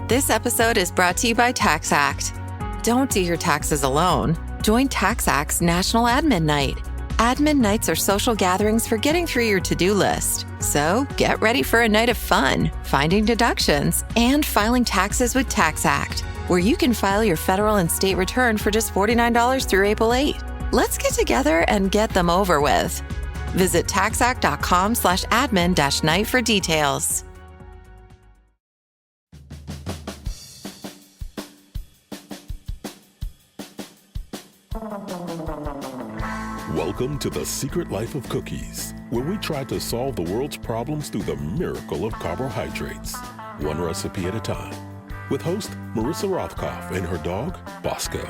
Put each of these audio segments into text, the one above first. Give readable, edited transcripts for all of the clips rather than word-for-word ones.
This episode is brought to you by TaxAct. Don't do your taxes alone. Join TaxAct's National Admin Night. Admin nights are social gatherings for getting through your to-do list. So get ready for a night of fun, finding deductions, and filing taxes with TaxAct, where you can file your federal and state return for just $49 through April 8. Let's get together and get them over with. Visit taxact.com/admin-night for details. Welcome to The Secret Life of Cookies, where we try to solve the world's problems through the miracle of carbohydrates, one recipe at a time, with host Marissa Rothkopf and her dog, Bosco.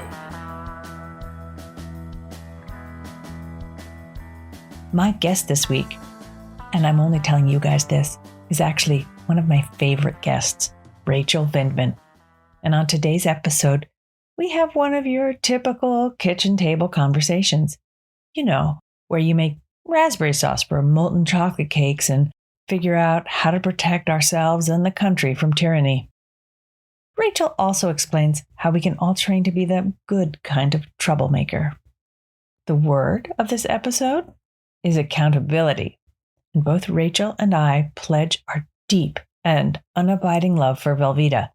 My guest this week, and I'm only telling you guys this, is actually one of my favorite guests, Rachel Vindman. And on today's episode, we have one of your typical kitchen table conversations. You know, where you make raspberry sauce for molten chocolate cakes and figure out how to protect ourselves and the country from tyranny. Rachel also explains how we can all train to be the good kind of troublemaker. The word of this episode is accountability, and both Rachel and I pledge our deep and unabiding love for Velveeta.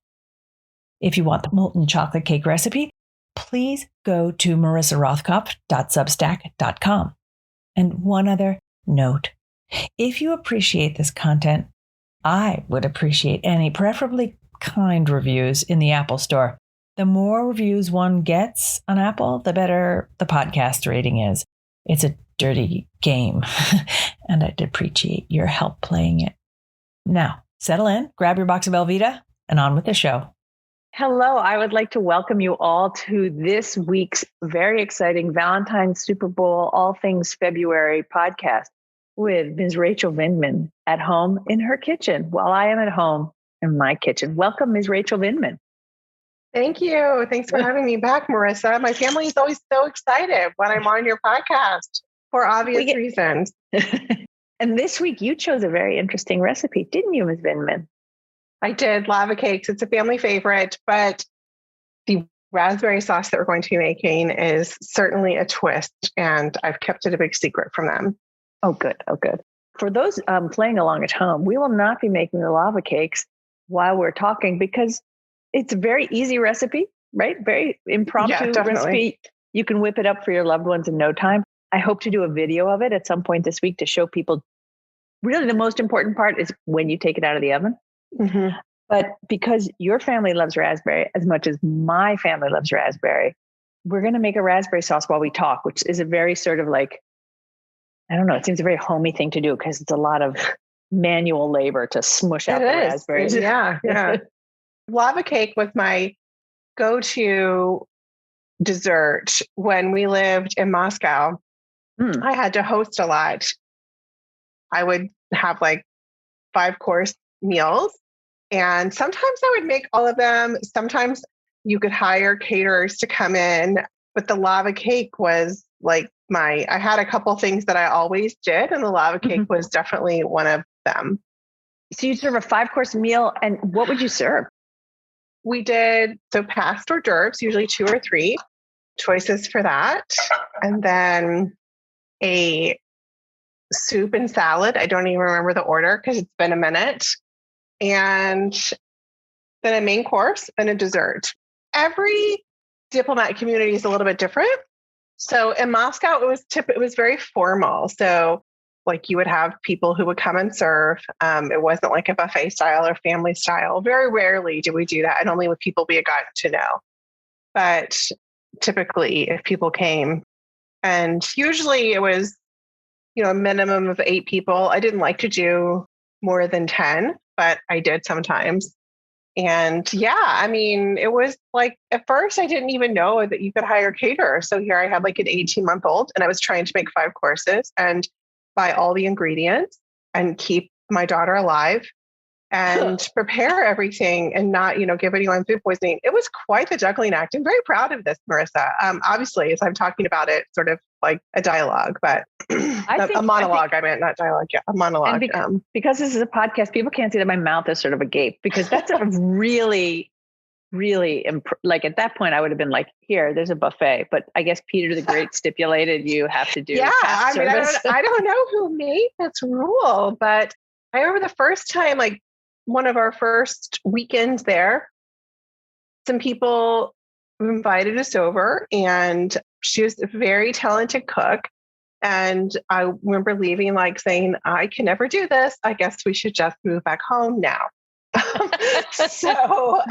If you want the molten chocolate cake recipe, please go to marissarothkopf.substack.com. And one other note, if you appreciate this content, I would appreciate any preferably kind reviews in the Apple Store. The more reviews one gets on Apple, the better the podcast rating is. It's a dirty game, and I'd appreciate your help playing it. Now, settle in, grab your box of Velveeta, and on with the show. Hello, I would like to welcome you all to this week's very exciting Valentine's Super Bowl All Things February podcast with Ms. Rachel Vindman at home in her kitchen while I am at home in my kitchen. Welcome, Ms. Rachel Vindman. Thank you. Thanks for having me back, Marissa. My family is always so excited when I'm on your podcast for obvious reasons. And this week you chose a very interesting recipe, didn't you, Ms. Vindman? I did lava cakes. It's a family favorite, but the raspberry sauce that we're going to be making is certainly a twist, and I've kept it a big secret from them. Oh, good. Oh, good. For those playing along at home, we will not be making the lava cakes while we're talking because it's a very easy recipe, right? Very impromptu recipe. You can whip it up for your loved ones in no time. I hope to do a video of it at some point this week to show people. Really, the most important part is when you take it out of the oven. Mm-hmm. But because your family loves raspberry as much as my family loves raspberry, we're going to make a raspberry sauce while we talk, which is a very sort of like, I don't know, it seems a very homey thing to do because it's a lot of manual labor to smush out the raspberries. Yeah. Lava cake was my go-to dessert when we lived in Moscow. I had to host a lot. I would have like 5-course meals. And sometimes I would make all of them. Sometimes you could hire caterers to come in, but the lava cake was like I had a couple things that I always did, and the lava cake was definitely one of them. So you'd serve a 5-course meal, and what would you serve? We did, past hors d'oeuvres, usually 2 or 3 choices for that. And then a soup and salad. I don't even remember the order because it's been a minute. And then a main course and a dessert. Every diplomat community is a little bit different. So in Moscow, it was very formal. So like you would have people who would come and serve. It wasn't like a buffet style or family style. Very rarely did we do that, and only with people we had gotten to know. But typically, if people came, and usually it was, a minimum of 8 people. I didn't like to do more than 10. But I did sometimes. And it was like, at first I didn't even know that you could hire caterers. So here I had like an 18-month-old and I was trying to make 5 courses and buy all the ingredients and keep my daughter alive and prepare everything and not, give anyone food poisoning. It was quite the juggling act. I'm very proud of this, Marissa. Obviously, as I'm talking about it, sort of like a dialogue, but a monologue. I meant not dialogue. Yeah, a monologue. And because this is a podcast, people can't see that my mouth is sort of agape because that's a really really, like at that point, I would have been like, here, there's a buffet. But I guess Peter the Great stipulated you have to do. Yeah. I mean, I don't know who made this rule, but I remember the first time, like one of our first weekends there, some people invited us over, and she was a very talented cook. And I remember leaving, like saying, I can never do this. I guess we should just move back home now. So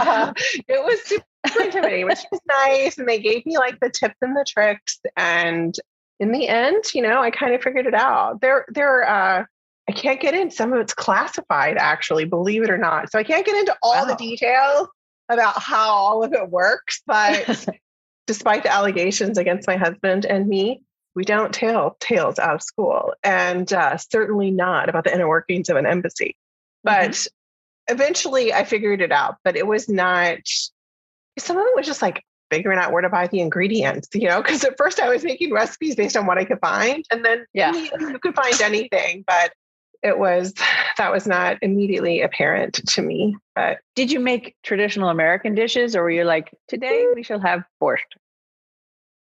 it was super intimidating, which was nice. And they gave me like the tips and the tricks. And in the end, I kind of figured it out. I can't get in. Some of it's classified, actually, believe it or not. So I can't get into all the details about how all of it works. But despite the allegations against my husband and me, we don't tell tales out of school, and certainly not about the inner workings of an embassy. But eventually I figured it out, but it was not, some of it was just like figuring out where to buy the ingredients, because at first I was making recipes based on what I could find. And then you could find anything, but that was not immediately apparent to me. But did you make traditional American dishes, or were you like, today we shall have borscht?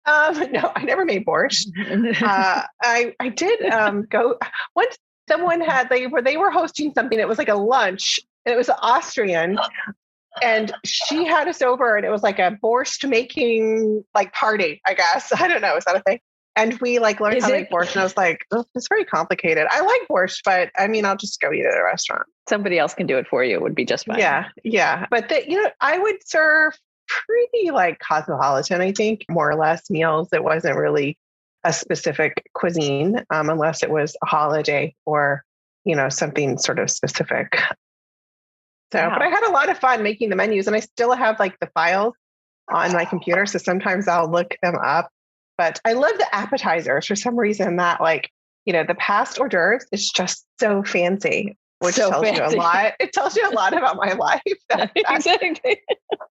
No, I never made borscht. I did go once. Someone they were hosting something. It was like a lunch. And it was Austrian, and she had us over, and it was like a borscht making like party, I guess. I don't know. Is that a thing? And we like learned how to make borscht, and I was like, oh, it's very complicated. I like borscht, but I mean, I'll just go eat at a restaurant. Somebody else can do it for you. It would be just fine. Yeah. But I would serve pretty like cosmopolitan, I think, more or less meals. It wasn't really a specific cuisine, unless it was a holiday or, something sort of specific. So, But I had a lot of fun making the menus, and I still have like the files on my computer. So sometimes I'll look them up, but I love the appetizers for some reason. That the past hors d'oeuvres is just so fancy, which tells you a lot. It tells you a lot about my life. Exactly.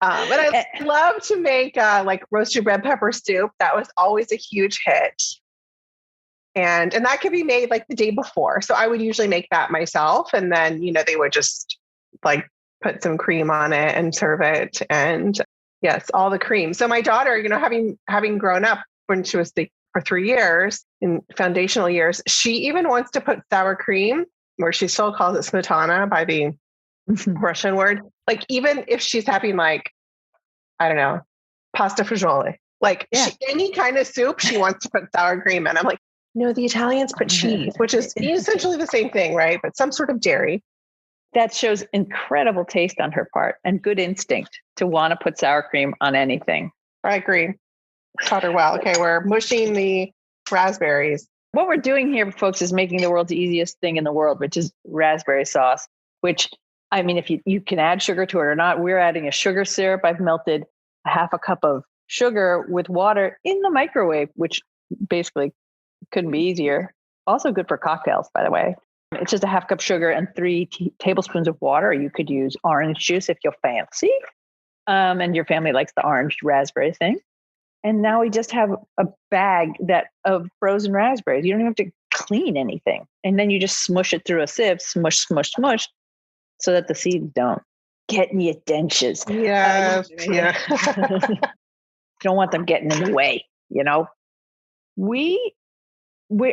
But I love to make like roasted red pepper soup. That was always a huge hit. And that could be made like the day before. So I would usually make that myself. And then, they would just like put some cream on it and serve it. And yes, all the cream. So my daughter, having grown up when she was for 3 years in foundational years, she even wants to put sour cream, or she still calls it smetana by the Russian word. Like, even if she's having like, I don't know, pasta fagioli, like any kind of soup, she wants to put sour cream in. I'm like, no, the Italians put cheese, which is essentially the same thing, right? But some sort of dairy. That shows incredible taste on her part and good instinct to want to put sour cream on anything. I agree. Taught her well. Okay, we're mushing the raspberries. What we're doing here, folks, is making the world's easiest thing in the world, which is raspberry sauce, which, I mean, if you can add sugar to it or not, we're adding a sugar syrup. I've melted a half a cup of sugar with water in the microwave, which basically couldn't be easier. Also good for cocktails, by the way. It's just a half cup sugar and 3 tablespoons of water. You could use orange juice if you're fancy. And your family likes the orange raspberry thing. And now we just have a bag of frozen raspberries. You don't even have to clean anything. And then you just smush it through a sieve, smush, smush, smush, so that the seeds don't get in your dentures. Yeah. You don't want them getting in the way,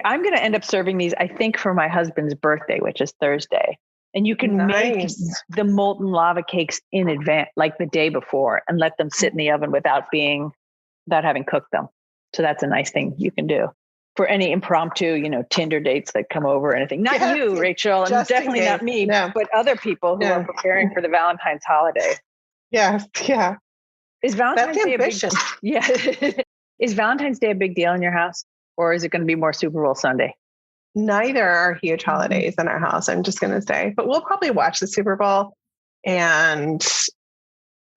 I'm going to end up serving these, I think, for my husband's birthday, which is Thursday. And you can make the molten lava cakes in advance, like the day before, and let them sit in the oven without having cooked them. So that's a nice thing you can do for any impromptu, Tinder dates that come over or anything. Not you, Rachel, and definitely not me, but other people who are preparing for the Valentine's holiday. Yeah. Yeah. Is Valentine's Day a big Is Valentine's Day a big deal in your house? Or is it going to be more Superbowl Sunday? Neither are huge holidays in our house, I'm just going to say. But we'll probably watch the Super Bowl, and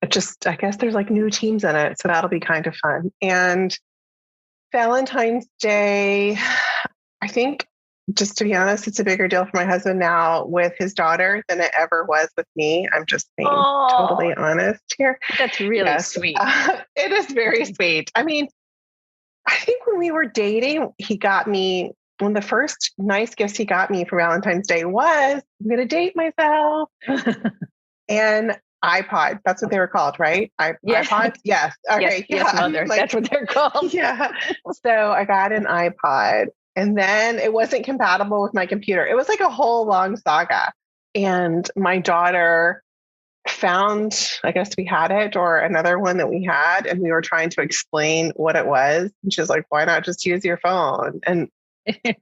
I guess there's like new teams in it. So that'll be kind of fun. And Valentine's Day, I think, just to be honest, it's a bigger deal for my husband now with his daughter than it ever was with me. I'm just being totally honest here. That's really sweet. It is very sweet. I mean, I think when we were dating, one of the first nice gifts he got me for Valentine's Day was, I'm going to date myself. And iPod. That's what they were called, right? iPods? Yes. Okay. Yes, mother. That's what they're called. Yeah. So I got an iPod, and then it wasn't compatible with my computer. It was like a whole long saga. And my daughter found, I guess we had it, or another one that we had, and we were trying to explain what it was. And she was like, why not just use your phone? And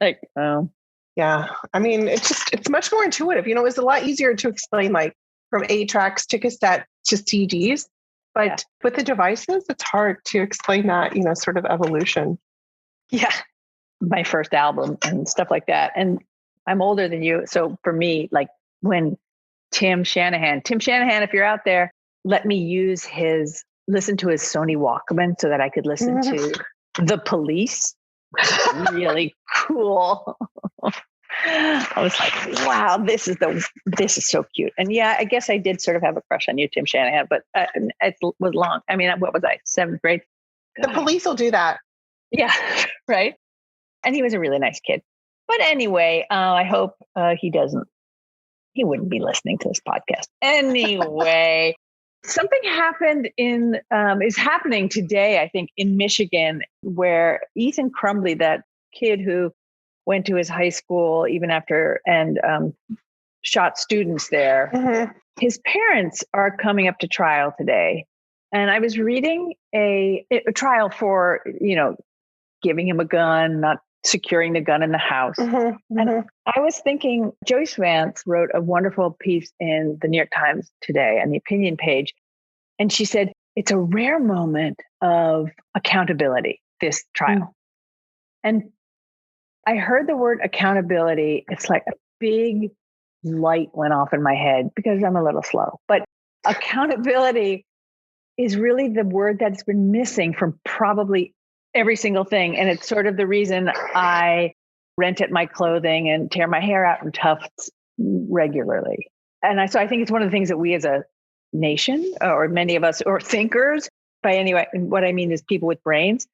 like, oh. Yeah. I mean, it's much more intuitive. You know, it's a lot easier to explain, like from 8 tracks to cassette to CDs. But with the devices, it's hard to explain that, you know, sort of evolution. Yeah. My first album and stuff like that. And I'm older than you. So for me, like when Tim Shanahan, if you're out there, let me listen to his Sony Walkman so that I could listen to The Police. Really cool. I was like, wow, this is so cute. And yeah, I guess I did sort of have a crush on you, Tim Shanahan, but it was long. I mean, what was I, 7th grade? God. The Police will do that. Yeah, right. And he was a really nice kid. But anyway, I hope he wouldn't be listening to this podcast. Anyway, something is happening today, I think, in Michigan, where Ethan Crumbley, that kid who went to his high school even after and shot students there, his parents are coming up to trial today. And I was reading a trial for, you know, giving him a gun, not securing the gun in the house. And I was thinking, Joyce Vance wrote a wonderful piece in the New York Times today on the opinion page. And she said, it's a rare moment of accountability, this trial. And I heard the word accountability. It's like a big light went off in my head because I'm a little slow. But accountability is really the word that's been missing from probably every single thing. And it's sort of the reason I rent at my clothing and tear my hair out in tufts regularly. And so I think it's one of the things that we as a nation, or many of us, or thinkers, what I mean is people with brains,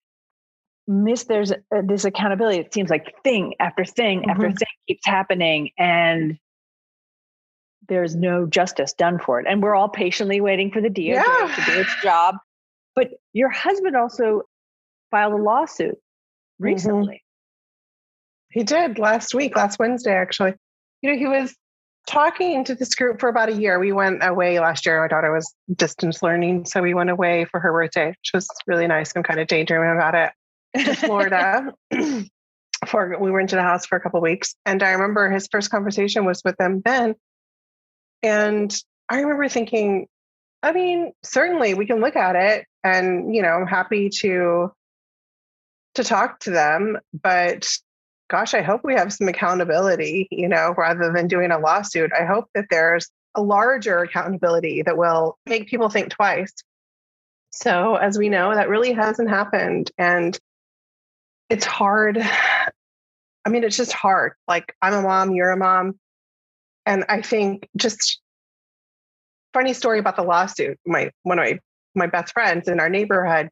miss. There's this accountability. It seems like thing after thing after thing keeps happening, and there's no justice done for it. And we're all patiently waiting for the DOJ to do its job. But your husband also filed a lawsuit recently. He did last Wednesday, actually. You know, he was talking to this group for about a year. We went away last year. My daughter was distance learning. So we went away for her birthday, which was really nice. I'm kind of daydreaming about it, to Florida. We were into the house for a couple of weeks. And I remember his first conversation was with them then. And I remember thinking, I mean, certainly we can look at it and, you know, I'm happy to talk to them, but gosh, I hope we have some accountability, you know, rather than doing a lawsuit. I hope that there's a larger accountability that will make people think twice. So as we know, that really hasn't happened. And it's hard. I mean, it's just hard. Like, I'm a mom, you're a mom. And I think just funny story about the lawsuit. One of my best friends in our neighborhood,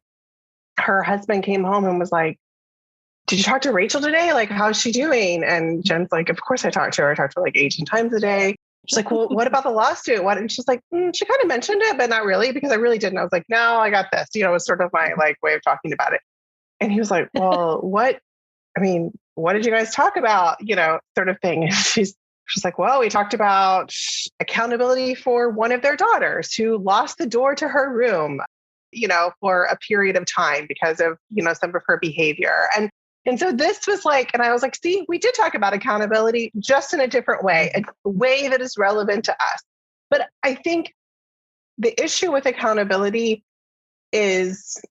her husband came home and was like, did you talk to Rachel today? Like, how's she doing? And Jen's like, of course I talked to her. I talked to her like 18 times a day. She's like, well, what about the lawsuit? And she's like, she kind of mentioned it, but not really, because I really didn't. I was like, no, I got this. You know, it was sort of my like way of talking about it. And he was like, well, what did you guys talk about? You know, sort of thing. And she's like, well, we talked about accountability for one of their daughters who lost the door to her room, you know, for a period of time because of, you know, some of her behavior. And so this was like, and I was like, see, we did talk about accountability just in a different way, a way that is relevant to us. But I think the issue with accountability is,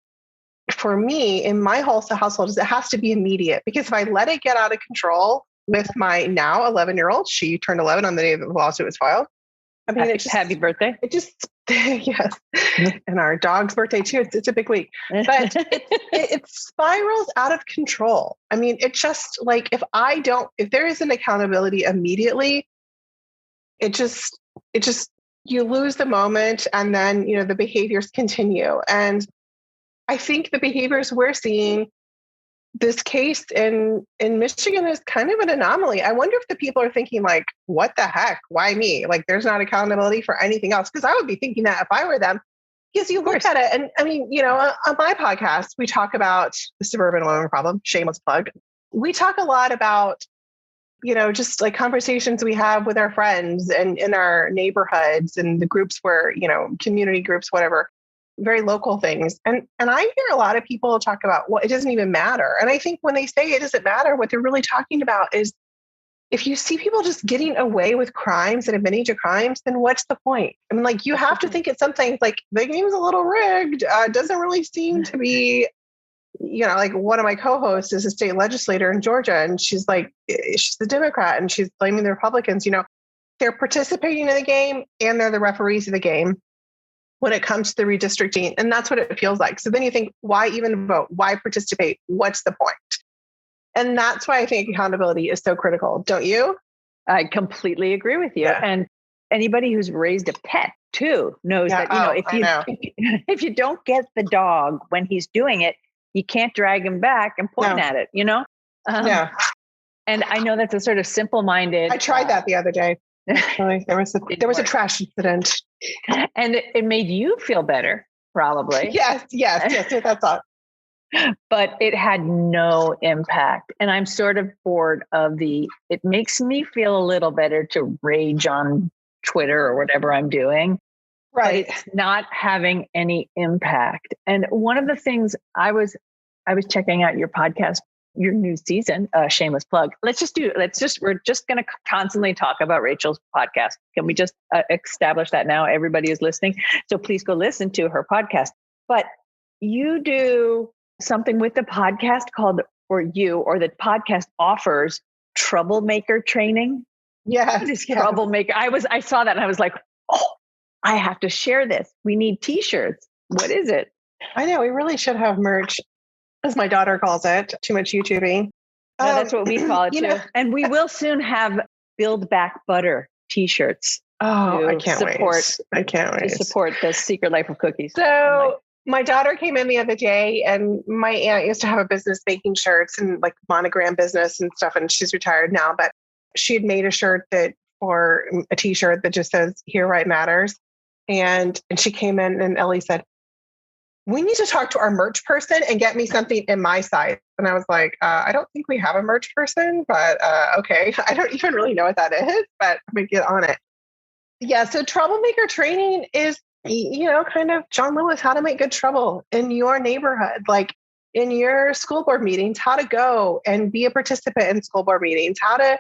for me, in my household, is it has to be immediate. Because if I let it get out of control with my now 11-year-old, she turned 11 on the day that the lawsuit was filed. I mean, happy birthday. It just, yes. And our dog's birthday too. It's a big week, but it spirals out of control. I mean, it just like, if there isn't accountability immediately, it just, you lose the moment, and then, you know, the behaviors continue. And I think the behaviors we're seeing, this case in Michigan is kind of an anomaly. I wonder if the people are thinking like, what the heck? Why me? Like there's not accountability for anything else. Because I would be thinking that if I were them. Because you look at it, and I mean, on my podcast, we talk about the suburban woman problem, shameless plug. We talk a lot about, just like conversations we have with our friends and in our neighborhoods and the groups where, community groups, whatever, very local things. And I hear a lot of people talk about, well, it doesn't even matter. And I think when they say it doesn't matter, what they're really talking about is if you see people just getting away with crimes and admitting to crimes, then what's the point? I mean, like you have to think it's something like the game's a little rigged. Doesn't really seem to be, like one of my co-hosts is a state legislator in Georgia, and she's a Democrat, and she's blaming the Republicans. They're participating in the game and they're the referees of the game when it comes to the redistricting. And that's what it feels like. So then you think, why even vote? Why participate? What's the point? And that's why I think accountability is so critical. Don't you? I completely agree with you. Yeah. And anybody who's raised a pet too knows that, if you don't get the dog when he's doing it, you can't drag him back and point at it, Yeah. And I know that's a sort of simple-minded. I tried that the other day. There was a trash incident. And it made you feel better, probably. Yes, that's all. But it had no impact. And I'm sort of bored of it makes me feel a little better to rage on Twitter or whatever I'm doing. Right. But it's not having any impact. And one of the things I was checking out your podcast, your new season, shameless plug. We're just going to constantly talk about Rachel's podcast. Can we just establish that now? Everybody is listening. So please go listen to her podcast. But you do something with the podcast called, or the podcast offers Troublemaker training. Yes. Troublemaker. I saw that and I was like, oh, I have to share this. We need t-shirts. What is it? I know. We really should have merch, as my daughter calls it. Too much YouTubing. No, that's what we call it too. And we will soon have Build Back Butter t-shirts. Oh, I can't wait. I can't wait. To support the Secret Life of Cookies. So my daughter came in the other day, and my aunt used to have a business making shirts and like monogram business and stuff. And she's retired now, but she had made a shirt or a t-shirt that just says "Here Right Matters." And she came in and Ellie said, "We need to talk to our merch person and get me something in my size." And I was like, I don't think we have a merch person, but okay. I don't even really know what that is, but I'm going to get on it. Yeah. So Troublemaker training is, kind of John Lewis, how to make good trouble in your neighborhood, like in your school board meetings, how to go and be a participant in school board meetings, how to,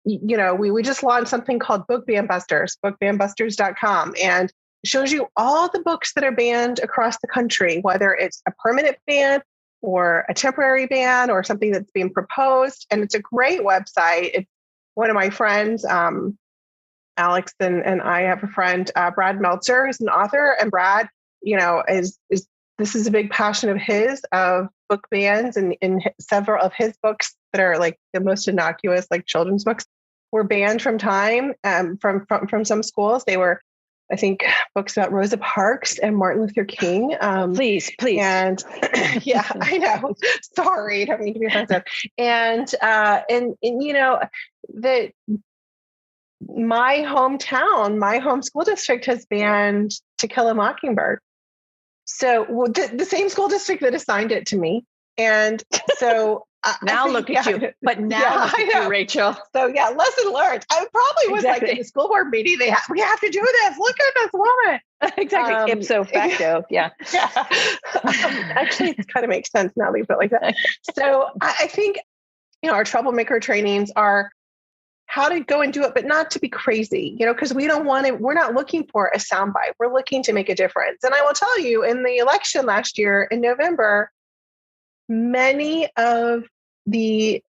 we just launched something called Book Ban Busters, bookbanbusters.com. And it shows you all the books that are banned across the country, whether it's a permanent ban or a temporary ban or something that's being proposed. And it's a great website. It's one of my friends, Alex and I have a friend, Brad Meltzer, who's an author. And Brad, this is a big passion of his, of book bans, and in several of his books that are like the most innocuous, like children's books, were banned from from some schools. They were, I think, books about Rosa Parks and Martin Luther King. Please. And yeah, I know. Sorry, don't mean to be offensive. And that my hometown, my home school district has banned To Kill a Mockingbird. So the same school district that assigned it to me. And so now look at you. But now look at you, Rachel. So yeah, lesson learned. I probably was like in the school board meeting, we have to do this. Look at this woman. Exactly. Ipso facto. Yeah. Actually, it kind of makes sense now that you put it like that. So I think, our troublemaker trainings are how to go and do it, but not to be crazy, because we're not looking for a soundbite. We're looking to make a difference. And I will tell you, in the election last year in November, many of the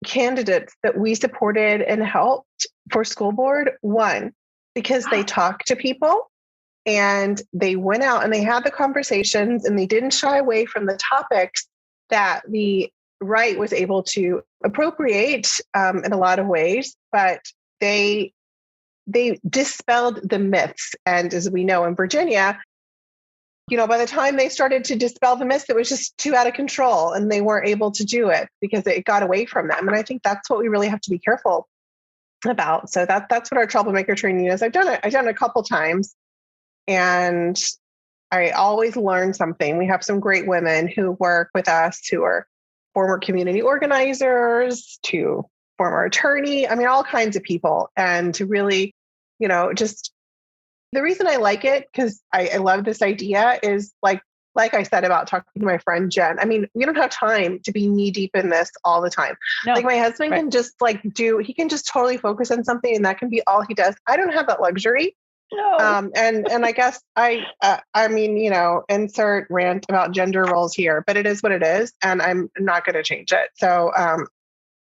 candidates that we supported and helped for school board won because they talked to people and they went out and they had the conversations and they didn't shy away from the topics that the right was able to appropriate in a lot of ways, but they dispelled the myths. And as we know in Virginia, by the time they started to dispel the myths, it was just too out of control and they weren't able to do it because it got away from them. And I think that's what we really have to be careful about. So that's what our troublemaker training is. I've done it a couple times and I always learn something. We have some great women who work with us who are former community organizers to former attorney. I mean, all kinds of people. And to really, just the reason I like it, because I love this idea, is like I said about talking to my friend Jen. I mean, we don't have time to be knee deep in this all the time. No, like my husband can just he can just totally focus on something and that can be all he does. I don't have that luxury. No. And I guess I mean, insert rant about gender roles here, but it is what it is. And I'm not going to change it. So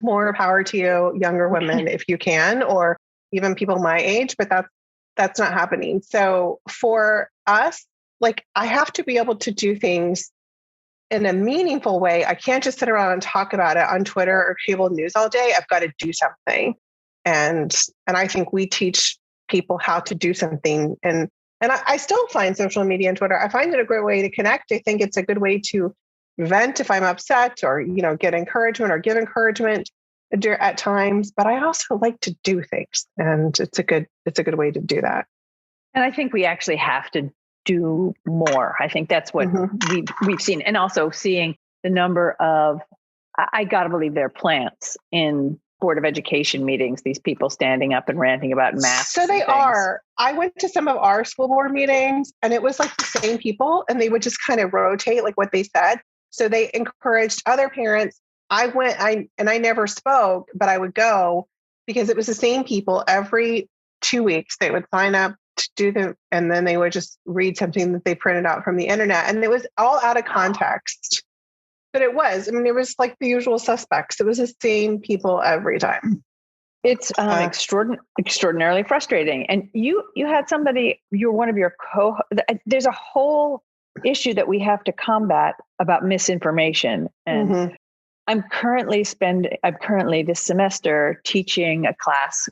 more power to you, younger women, if you can, or even people my age, but that's not happening. So for us, like I have to be able to do things in a meaningful way. I can't just sit around and talk about it on Twitter or cable news all day. I've got to do something. And I think we teach people how to do something. And I still find social media and Twitter, I find it a great way to connect. I think it's a good way to vent if I'm upset or, get encouragement or give encouragement at times, but I also like to do things and it's a good way to do that. And I think we actually have to do more. I think that's what we've seen. And also seeing the number of, I got to believe there are plants in Board of Education meetings, these people standing up and ranting about masks. So they are. I went to some of our school board meetings and it was like the same people and they would just kind of rotate like what they said. So they encouraged other parents. I never spoke, but I would go because it was the same people every 2 weeks. They would sign up to do them and then they would just read something that they printed out from the internet. And it was all out of context. But it was like the usual suspects. It was the same people every time. It's extraordinarily frustrating. And you had somebody, you're one of your there's a whole issue that we have to combat about misinformation. And I'm currently this semester teaching a class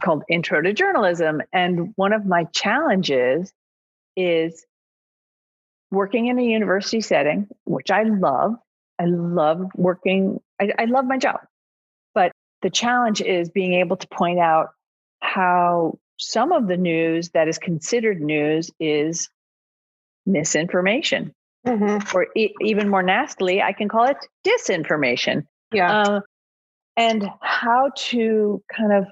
called Intro to Journalism. And one of my challenges is working in a university setting, which I love. I love working. I love my job, but the challenge is being able to point out how some of the news that is considered news is misinformation, or even more nastily, I can call it disinformation. Yeah. And how to kind of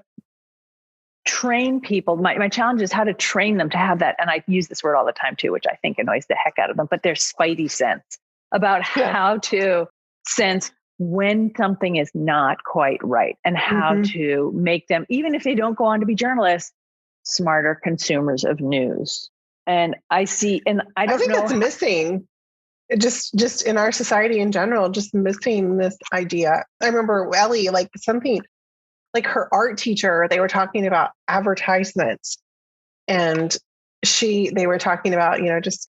train people. My challenge is how to train them to have that. And I use this word all the time too, which I think annoys the heck out of them, but their spidey sense about how to sense when something is not quite right and how to make them, even if they don't go on to be journalists, smarter consumers of news. And I think that's missing just in our society in general, just missing this idea. I remember Ellie, like something like her art teacher, they were talking about advertisements and they were talking about, just,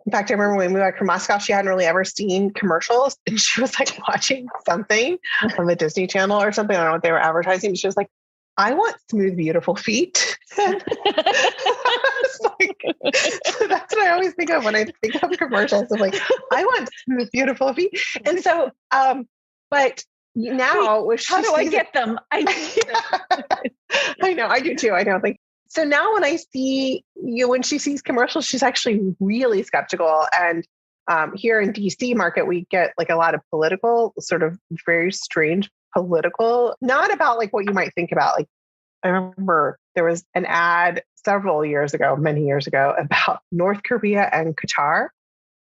in fact, I remember when we moved back from Moscow, she hadn't really ever seen commercials and she was like watching something on the Disney Channel or something. I don't know what they were advertising. She was like, I want smooth, beautiful feet. So that's what I always think of when I think of commercials. I'm like, I want smooth, beautiful feet. And so, but now, how do I get them? I know, I do too. I don't think. So now when I see when she sees commercials, she's actually really skeptical. And here in DC market, we get like a lot of political, sort of very strange political, not about like what you might think about. Like I remember there was an ad many years ago about North Korea and Qatar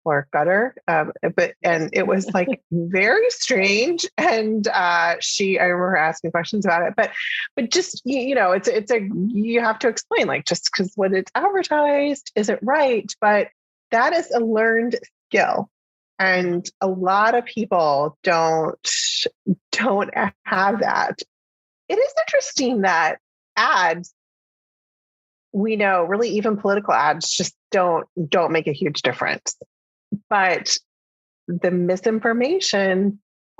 or Qatar. And it was like very strange. And I remember her asking questions about it, but just, you have to explain like, just because when it's advertised isn't right, but that is a learned skill. And a lot of people don't have that. It is interesting that ads, we know really even political ads just don't make a huge difference. But the misinformation,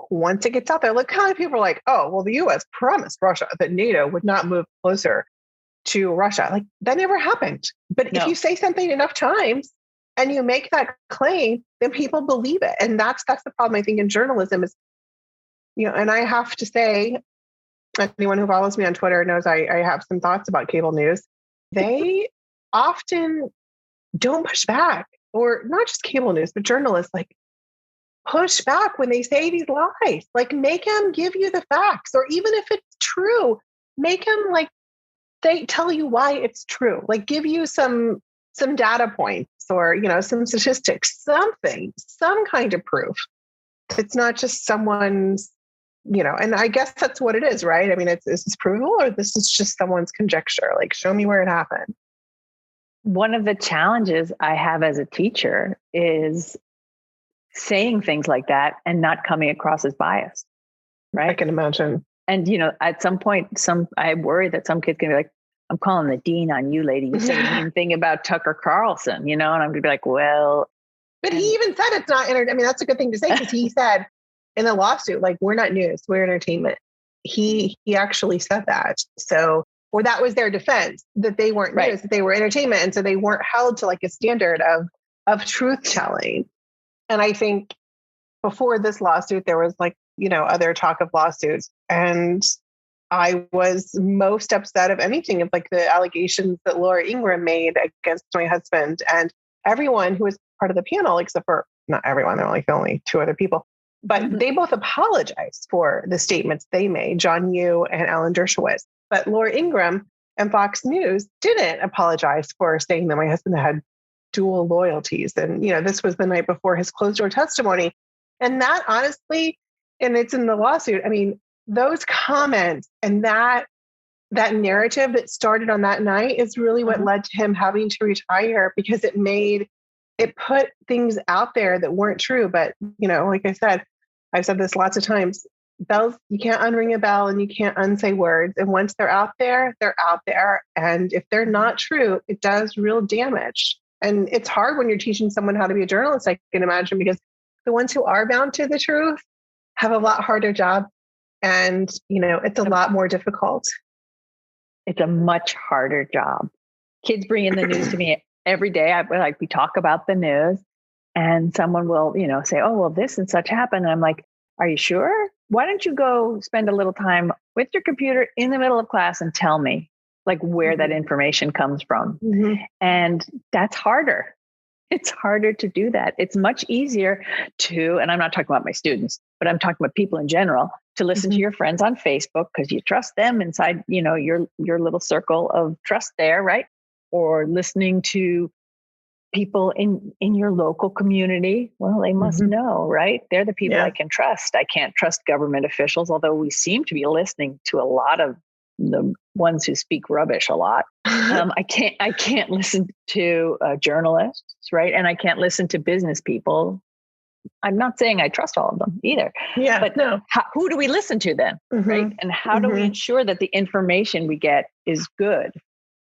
once it gets out there, look how many people are like, oh, well, the US promised Russia that NATO would not move closer to Russia. Like that never happened. But if you say something enough times, and you make that claim, then people believe it. And that's the problem, I think, in journalism is, and I have to say, anyone who follows me on Twitter knows I have some thoughts about cable news. They often don't push back, or not just cable news, but journalists push back when they say these lies. Make them give you the facts, or even if it's true, make them they tell you why it's true. Give you some data points, or some statistics, some kind of proof. It's not just someone's, and I guess that's what it is, right? I mean, is this provable, or this is just someone's conjecture? Show me where it happened. One of the challenges I have as a teacher is saying things like that and not coming across as biased, right? I can imagine. And, at some point, I worry that some kids can be like, I'm calling the dean on you, lady. You said a mean thing about Tucker Carlson, and I'm going to be like, well. But he even said it's not I mean, that's a good thing to say, because he said in the lawsuit, we're not news, we're entertainment. He actually said that. So, or that was their defense, that they weren't news, that they were entertainment. And so they weren't held to a standard of truth telling. And I think before this lawsuit, there was other talk of lawsuits. And I was most upset of anything of the allegations that Laura Ingraham made against my husband, and everyone who was part of the panel, except for not everyone, there were only two other people, but they both apologized for the statements they made, John Yoo and Alan Dershowitz. But Laura Ingraham and Fox News didn't apologize for saying that my husband had dual loyalties. And, this was the night before his closed door testimony. And that honestly, and it's in the lawsuit, I mean, those comments and that narrative that started on that night is really what led to him having to retire, because it put things out there that weren't true. But, like I said, I've said this lots of times, bells, you can't unring a bell and you can't unsay words. And once they're out there, they're out there. And if they're not true, it does real damage. And it's hard when you're teaching someone how to be a journalist, I can imagine, because the ones who are bound to the truth have a lot harder job. And, it's a lot more difficult. It's a much harder job. Kids bring in the news to me every day. We talk about the news, and someone will, say, oh, well, this and such happened. And I'm like, are you sure? Why don't you go spend a little time with your computer in the middle of class and tell me where that information comes from? And that's harder. It's harder to do that. It's much easier to, and I'm not talking about my students, but I'm talking about people in general, to listen to your friends on Facebook because you trust them inside, your little circle of trust there, right? Or listening to people in your local community. Well, they must know, right? They're the people I can trust. I can't trust government officials, although we seem to be listening to a lot of the ones who speak rubbish a lot. I can't listen to journalists, right? And I can't listen to business people. I'm not saying I trust all of them either. Yeah, but no. Who do we listen to then, right? And how do we ensure that the information we get is good?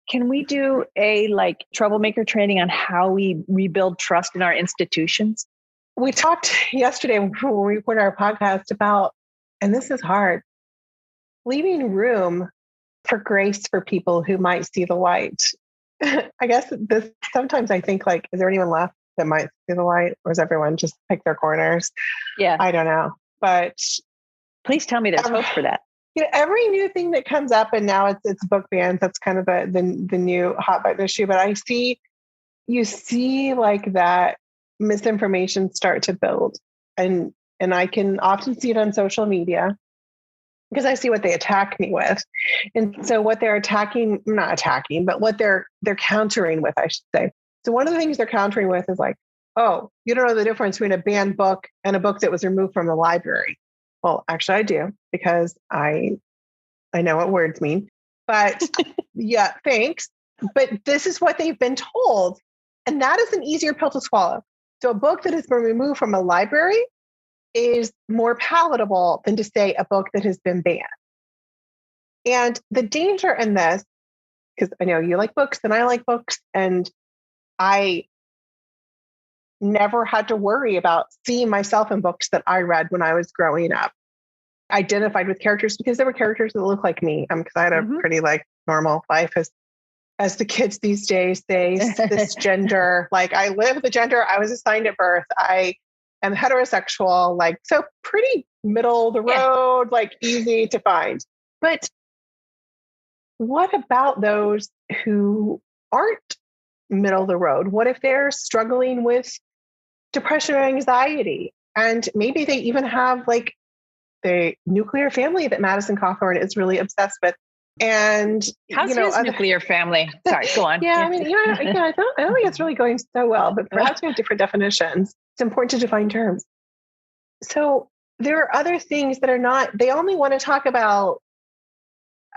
Can we do a troublemaker training on how we rebuild trust in our institutions? We talked yesterday when we recorded our podcast about, and this is hard, leaving room for grace for people who might see the light. I guess sometimes I think is there anyone left that might see the light, or is everyone just pick their corners? Yeah. I don't know, but please tell me there's hope for that. Every new thing that comes up, and now it's book bans. That's kind of the new hot button issue. But you see that misinformation start to build, and I can often see it on social media because I see what they attack me with. And so what they're not attacking, but what they're countering with, I should say. So one of the things they're countering with is oh, you don't know the difference between a banned book and a book that was removed from the library. Well, actually I do, because I know what words mean, but yeah, thanks. But this is what they've been told. And that is an easier pill to swallow. So a book that has been removed from a library is more palatable than to say a book that has been banned. And the danger in this, because I know you like books and I like books, and I never had to worry about seeing myself in books that I read when I was growing up. I identified with characters because there were characters that looked like me, because I had a pretty normal life as as the kids these days say, this gender, like I live the gender I was assigned at birth. I am heterosexual, like, so pretty middle of the road, like easy to find. But what about those who aren't middle of the road? What if they're struggling with depression or anxiety? And maybe they even have like the nuclear family that Madison Cawthorn is really obsessed with. And how's his nuclear family? Sorry, go on. Yeah, I mean, I don't think it's really going so well, but perhaps we have different definitions. It's important to define terms. So there are other things that are not, they only want to talk about,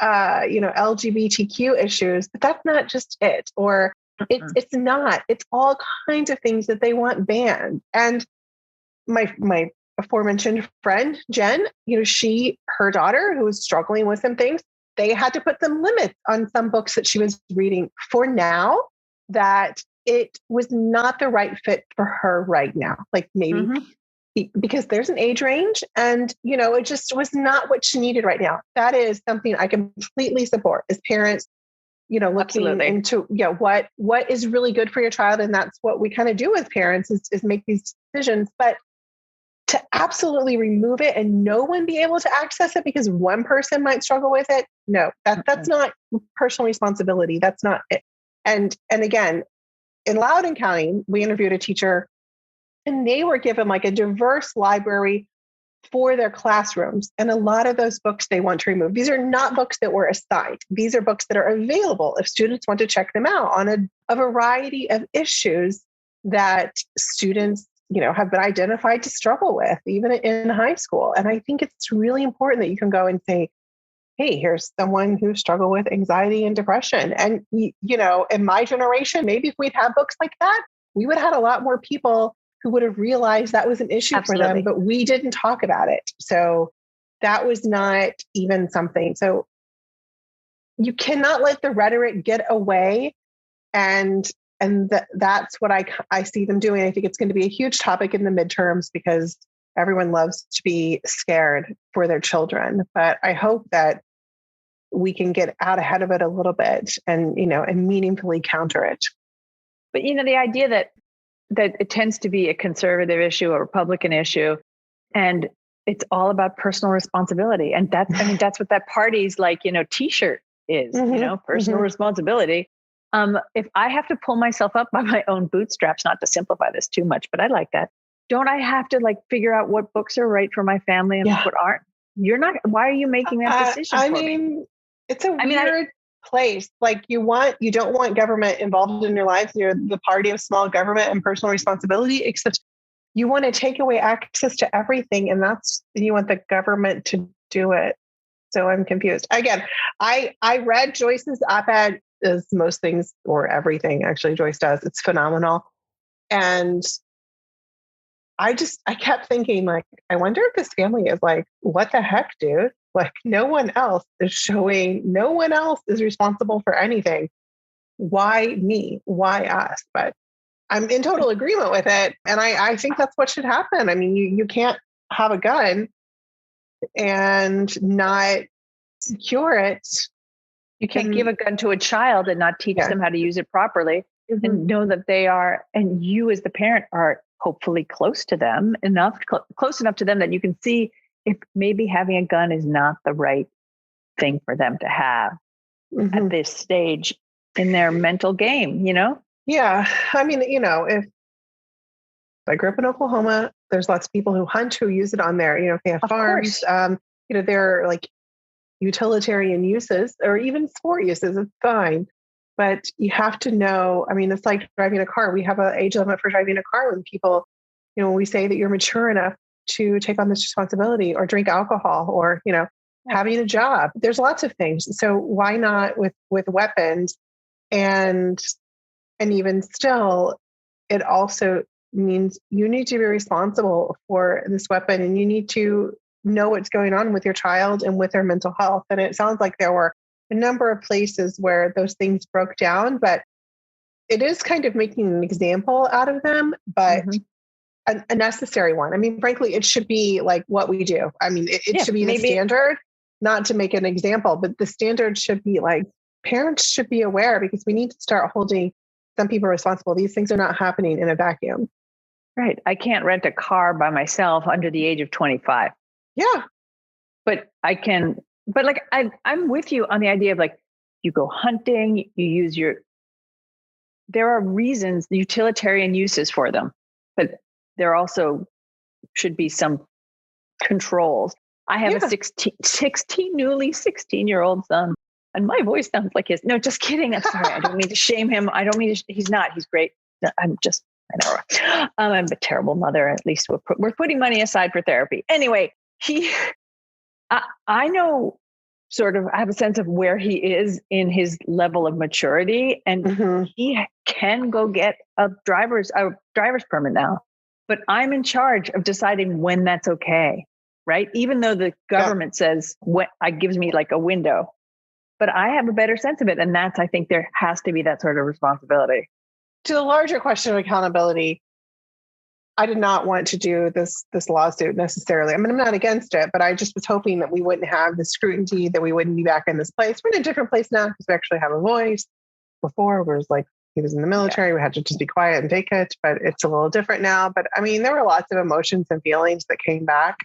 LGBTQ issues, but that's not just it. Or it's not, it's all kinds of things that they want banned. And my aforementioned friend, Jen, her daughter who was struggling with some things, they had to put some limits on some books that she was reading for now, that it was not the right fit for her right now. Like maybe because there's an age range and, it just was not what she needed right now. That is something I completely support as parents, looking Absolutely. into what is really good for your child. And that's what we kind of do as parents is make these decisions. But to absolutely remove it and no one be able to access it because one person might struggle with it. No, that's not personal responsibility. That's not it. And again, in Loudoun County, we interviewed a teacher and they were given like a diverse library for their classrooms. And a lot of those books they want to remove. These are not books that were assigned. These are books that are available if students want to check them out on a variety of issues that students have been identified to struggle with, even in high school. And I think it's really important that you can go and say, hey, here's someone who struggled with anxiety and depression. And, in my generation, maybe if we'd had books like that, we would have had a lot more people who would have realized that was an issue for them, but we didn't talk about it. So that was not even something. So you cannot let the rhetoric get away. And that's what I see them doing. I think it's going to be a huge topic in the midterms because everyone loves to be scared for their children. But I hope that we can get out ahead of it a little bit and meaningfully counter it. But the idea that it tends to be a conservative issue, a Republican issue, and it's all about personal responsibility. And that's what that party's like, T-shirt is, personal responsibility. If I have to pull myself up by my own bootstraps, not to simplify this too much, but I like that. Don't I have to figure out what books are right for my family and what aren't? You're not. Why are you making that decision? I mean, it's a weird place. Like you don't want government involved in your lives. You're the party of small government and personal responsibility, except you want to take away access to everything. And you want the government to do it. So I'm confused. Again, I read Joyce's op-ed, as most things or everything actually Joyce does. It's phenomenal. And I kept thinking like, I wonder if this family is like, what the heck, dude? Like no one else is responsible for anything. Why me? Why us? But I'm in total agreement with it. And I think that's what should happen. I mean, you can't have a gun and not secure it. You can't give a gun to a child and not teach them how to use it properly and know that they are, and you as the parent are hopefully close enough to them that you can see if maybe having a gun is not the right thing for them to have at this stage in their mental game, Yeah. I mean, if I grew up in Oklahoma, there's lots of people who hunt, who use it on their, if they have farms, there are like utilitarian uses or even sport uses, it's fine. But you have to know, I mean, it's like driving a car. We have an age limit for driving a car when people, when we say that you're mature enough to take on this responsibility or drink alcohol or, having a job. There's lots of things. So why not with weapons? And even still, it also means you need to be responsible for this weapon and you need to know what's going on with your child and with their mental health. And it sounds like there were a number of places where those things broke down, but it is kind of making an example out of them, but a necessary one. I mean, frankly, it should be like what we do. I mean, it should be the standard, not to make an example, but the standard should be like parents should be aware, because we need to start holding some people responsible. These things are not happening in a vacuum. Right. I can't rent a car by myself under the age of 25. Yeah. But I can, but like, I'm with you on the idea of like, you go hunting, you use there are reasons, utilitarian uses for them, but there also should be some controls. I have a 16-year-old son, and my voice sounds like his. No, just kidding. I'm sorry. I don't mean to shame him. I don't mean to, he's not, he's great. I know. I'm a terrible mother. At least we're putting money aside for therapy. Anyway, I know sort of, I have a sense of where he is in his level of maturity, and he can go get a driver's permit now, but I'm in charge of deciding when that's okay. Right. Even though the government says what gives me like a window, but I have a better sense of it. And I think there has to be that sort of responsibility. To the larger question of accountability, I did not want to do this lawsuit necessarily. I mean, I'm not against it, but I just was hoping that we wouldn't have the scrutiny, that we wouldn't be back in this place. We're in a different place now because we actually have a voice. Before, it was like he was in the military. We had to just be quiet and take it, but it's a little different now. But I mean, there were lots of emotions and feelings that came back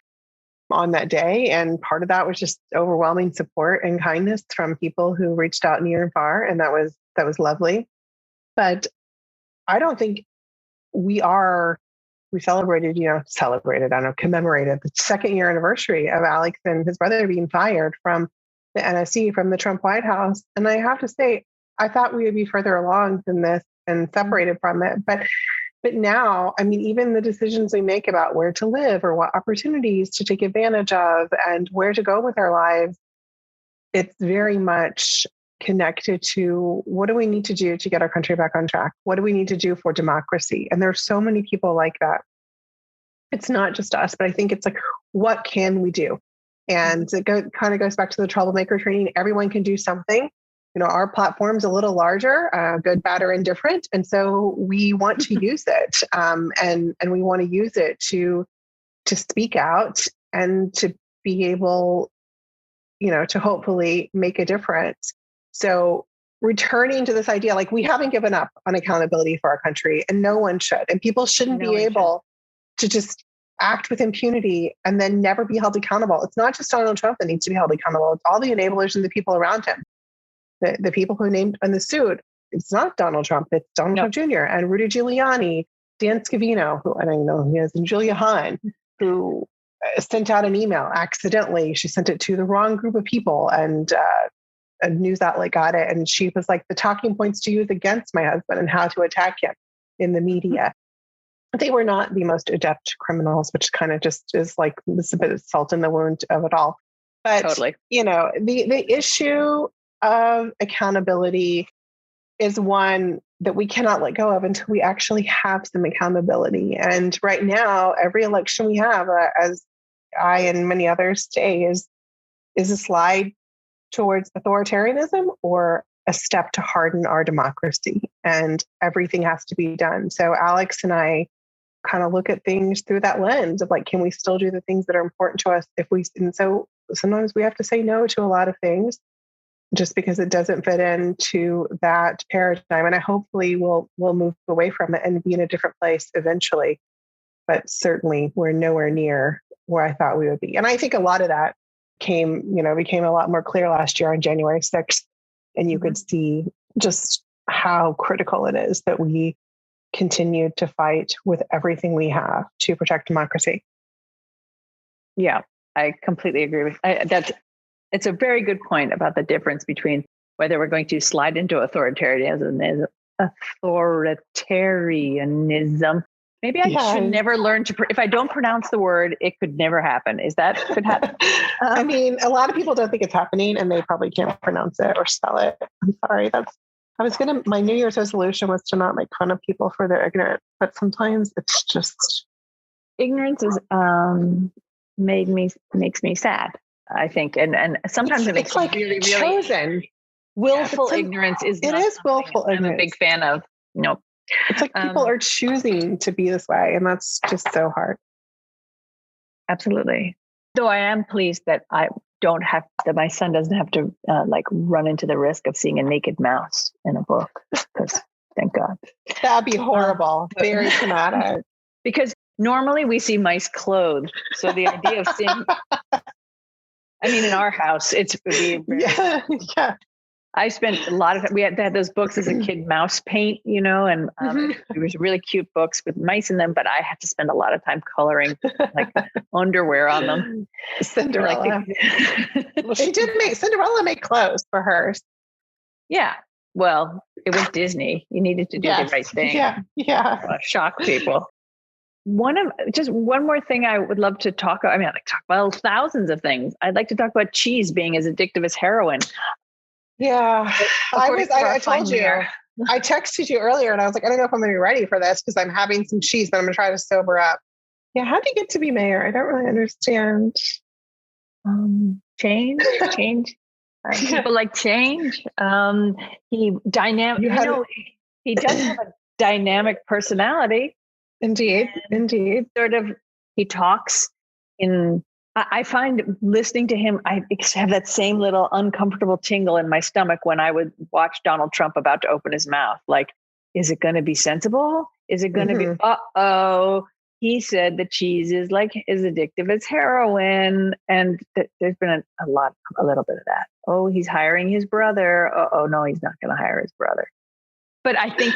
on that day. And part of that was just overwhelming support and kindness from people who reached out near and far. And that was lovely. But I don't think we commemorated the second year anniversary of Alex and his brother being fired from the NSC, from the Trump White House. And I have to say, I thought we would be further along than this and separated from it. But now, I mean, even the decisions we make about where to live or what opportunities to take advantage of and where to go with our lives, it's very much connected to what do we need to do to get our country back on track? What do we need to do for democracy? And there's so many people like that. It's not just us, but I think it's like, what can we do? And it kind of goes back to the troublemaker training. Everyone can do something. You know, our platform's a little larger, good, bad, or indifferent. And so we want to use it. And we want to use it to speak out and to be able, to hopefully make a difference. So returning to this idea, like we haven't given up on accountability for our country, and no one should. And people shouldn't be able to just act with impunity and then never be held accountable. It's not just Donald Trump that needs to be held accountable. It's all the enablers and the people around him. The people who named in the suit, it's not Donald Trump, it's Donald Trump Jr. and Rudy Giuliani, Dan Scavino, who I don't even know who he is, and Julia Hahn, who sent out an email accidentally. She sent it to the wrong group of people, and a news outlet got it. And she was like, the talking points to use against my husband and how to attack him in the media. They were not the most adept criminals, which kind of just is like, this is a bit of salt in the wound of it all. But, totally. The issue of accountability is one that we cannot let go of until we actually have some accountability. And right now, every election we have, as I and many others say, is a slide towards authoritarianism or a step to harden our democracy. And everything has to be done. So Alex and I kind of look at things through that lens of like, can we still do the things that are important to us? And so sometimes we have to say no to a lot of things just because it doesn't fit into that paradigm. And I hopefully we'll move away from it and be in a different place eventually. But certainly we're nowhere near where I thought we would be. And I think a lot of that became a lot more clear last year on January 6th. And you could see just how critical it is that we continue to fight with everything we have to protect democracy. Yeah, I completely agree with it's a very good point about the difference between whether we're going to slide into authoritarianism. Maybe I should never learn to, if I don't pronounce the word, it could never happen. Could happen? I mean, a lot of people don't think it's happening and they probably can't pronounce it or spell it. I'm sorry. My New Year's resolution was to not make fun of people for their ignorance, but sometimes it's just. Ignorance is, makes me sad, I think. And sometimes it makes me like really, really chosen. Willful ignorance is not. It is willful ignorance. I'm a big fan of. Nope. It's like people are choosing to be this way, and that's just so hard. Absolutely. Though I am pleased that my son doesn't have to run into the risk of seeing a naked mouse in a book, because thank God. That'd be horrible. Very traumatic. Because normally we see mice clothed. So the idea of seeing, in our house, it's very, yeah. I spent a lot of time. We had those books as a kid, mouse paint, and it was really cute books with mice in them. But I had to spend a lot of time coloring underwear on them. Cinderella. Well, Cinderella made clothes for hers. Yeah. Well, it was Disney. You needed to do the right thing. Yeah. Shock people. One more thing I would love to talk about. I'd like to talk about thousands of things. I'd like to talk about cheese being as addictive as heroin. Yeah, I told you, I texted you earlier and I was like, I don't know if I'm going to be ready for this because I'm having some cheese, but I'm going to try to sober up. Yeah. How do you get to be mayor? I don't really understand. Change. People like change. He does have a dynamic personality. Indeed. Sort of, he talks in, I find listening to him, I have that same little uncomfortable tingle in my stomach when I would watch Donald Trump about to open his mouth. Like, is it going to be sensible? Is it going to be, he said that cheese is as addictive as heroin. And there's been a little bit of that. Oh, he's hiring his brother. Oh, no, he's not going to hire his brother. But I think,